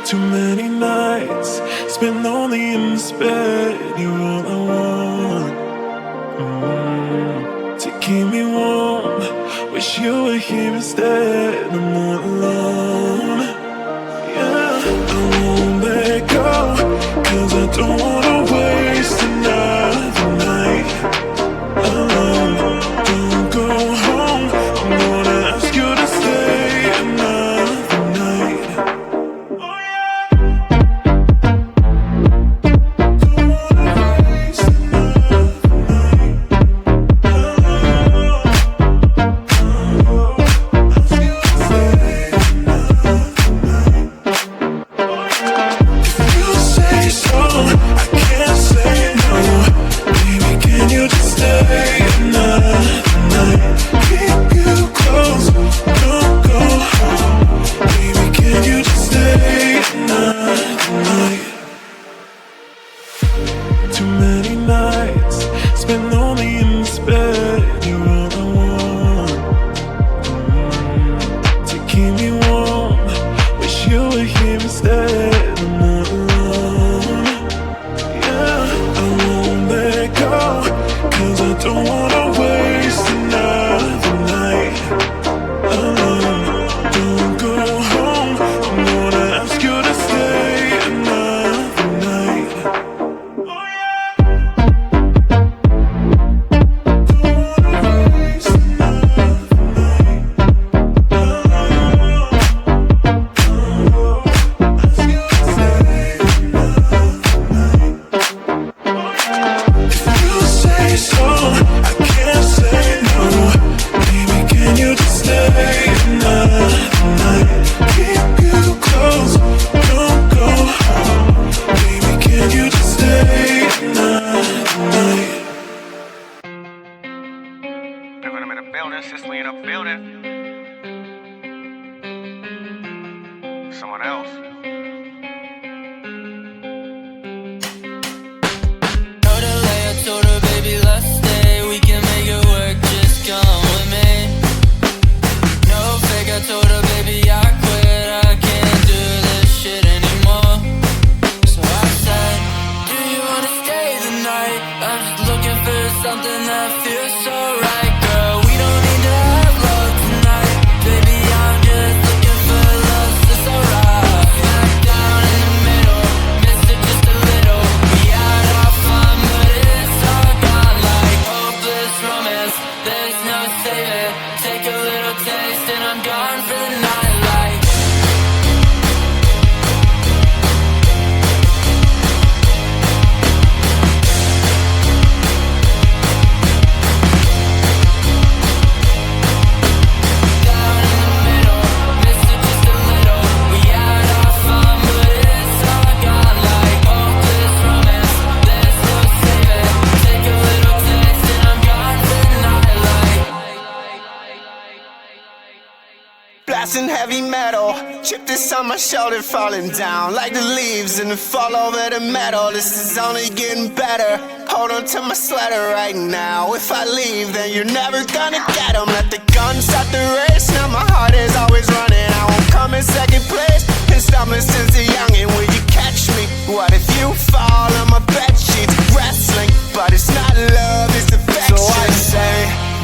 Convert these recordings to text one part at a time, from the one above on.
Too many nights spent lonely in this bed. You're all I want, to keep me warm. Wish you were here instead. I'm not alone. Yeah, I won't let go, 'cause I don't wanna waste another night alone. Don't go home, I'm gonna ask you to stay another night. Too many nights spent lonely in this bed. You're all I want, to keep me warm. Wish you were here instead. I'm not alone. Yeah, I won't let go, 'cause I don't wanna waste another night alone. Don't go home, I'm gonna ask you to stay another night. Sister in a building. Someone else. Told her later, told her baby let's stay. We can make it work, just come with me. No fake, I told her baby I quit. I can't do this shit anymore. So I said, do you wanna stay the night? I'm just looking for something that feels so right, girl. We don't need to have love tonight. Baby, I'm just looking for love, so it's alright. Smack down in the middle, missed it just a little. We had our fun, but it's all gone like hopeless romance. There's no saving. Take a little taste and I'm gone for the night like. Blasting heavy metal, chip this on my shoulder, falling down like the leaves in the fall over the metal. This is only getting better. Hold on to my sweater right now. If I leave, then you're never gonna get 'em. Let the gun start the race. Now my heart is always running. I won't come in second place. Been stumbling since a youngin'. Will you catch me? What if you fall on my bed sheets? Wrestling, but it's not love, it's affection. So I say,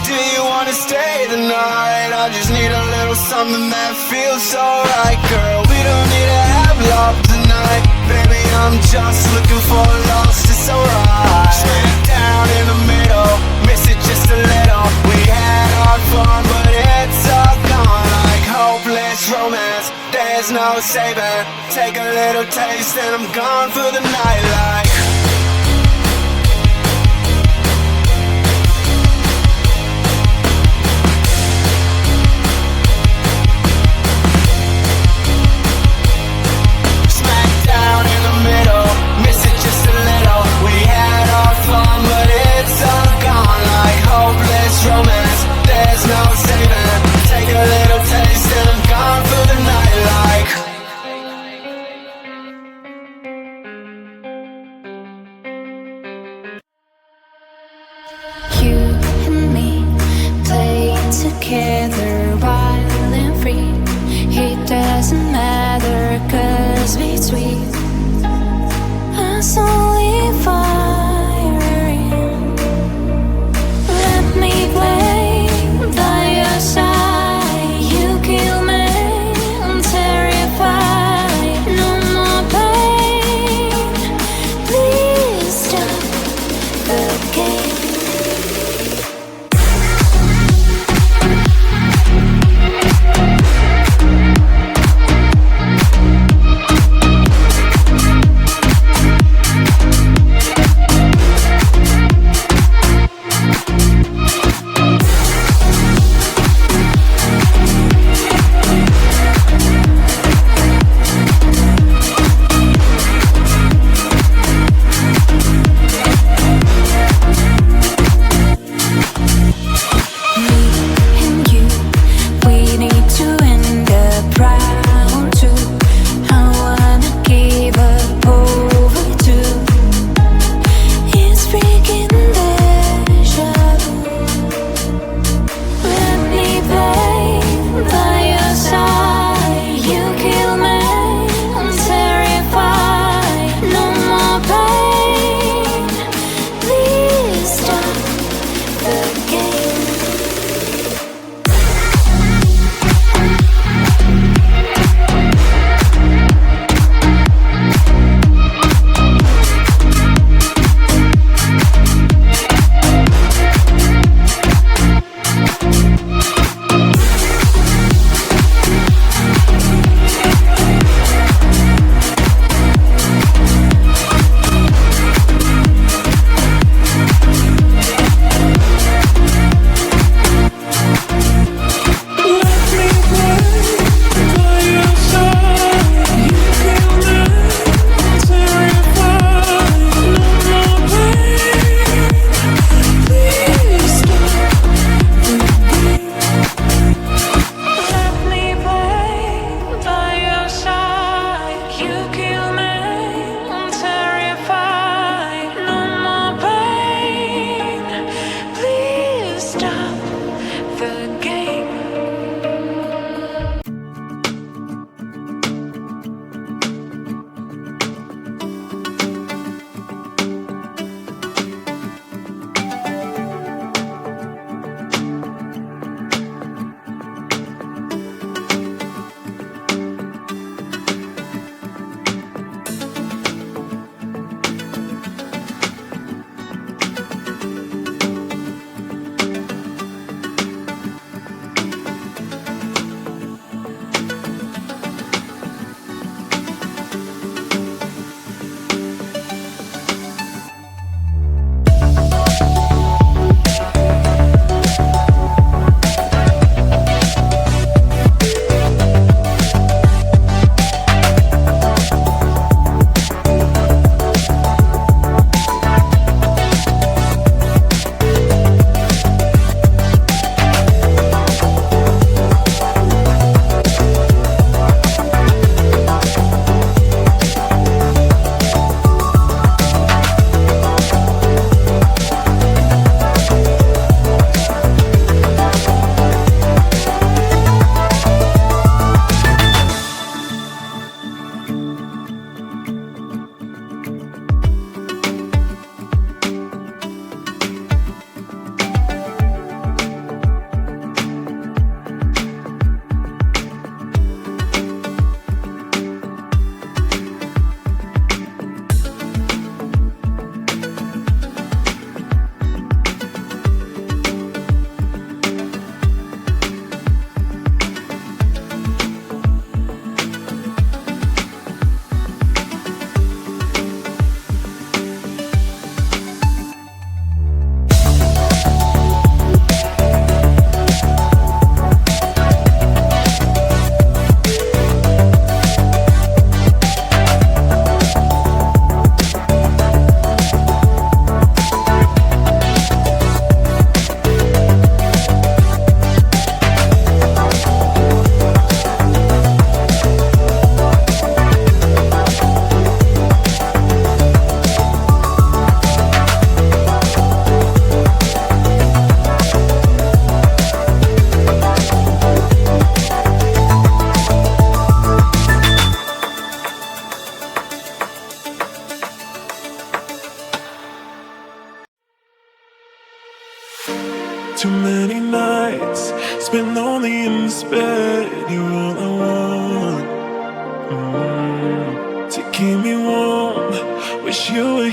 do you wanna stay the night? I just need a little something that feels so right, girl. We don't need to have love tonight. Baby, I'm just looking for love, it's alright. Smack down in the middle, miss it just a little. We had our fun, but it's all gone like hopeless romance. There's no saving. Take a little taste and I'm gone for the night like. Romance, there's no saving. Take a little taste and I'm gone for the night like. You and me play together wild and free. It doesn't matter 'cause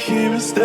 here instead